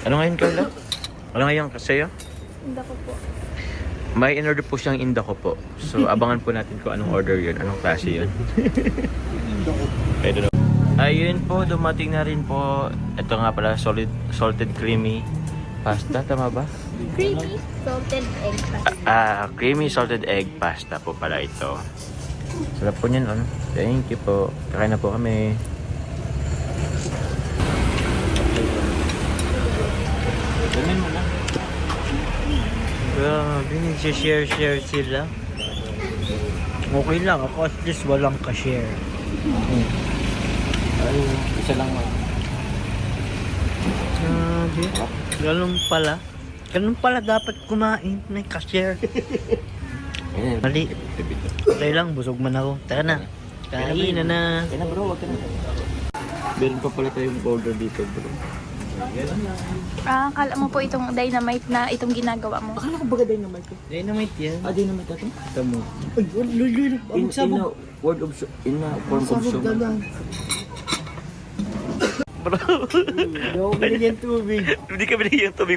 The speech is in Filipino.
Ano ngayon, Carla? Ano ngayon sa'yo? Hindi ko po. May in-order po siyang Indaco po. So, abangan po natin kung anong order yun. Anong klase yun. I don't know. Ayun po, dumating na rin po. Ito nga pala, salted creamy pasta. Tama ba? Creamy salted egg pasta. Creamy salted egg pasta po pala ito. Sarap po niyan, ano? Thank you po. Kakain na po kami. Damin mo na. Grabe, nagsishare-share sila. Okay lang, ako at least walang ka-share. Ay, isa lang mo. Grabe. Ganun pala. Ganun pala dapat kumain. May ka-share. Ayan. Mali. Tayo lang, busog man ako. Tara na. Kain na. Kaya na bro, wag ka na. Meron pa pala tayong order dito bro. Akala mo po itong dynamite na itong ginagawa mo. Akala ko baga dynamite ko. Dynamite yan. Dynamite ito? Tamo. Ay, lulul. In a word of in a form of soup. Bro. Hindi ako binigyan tubig. Hindi ka binigyan tubig.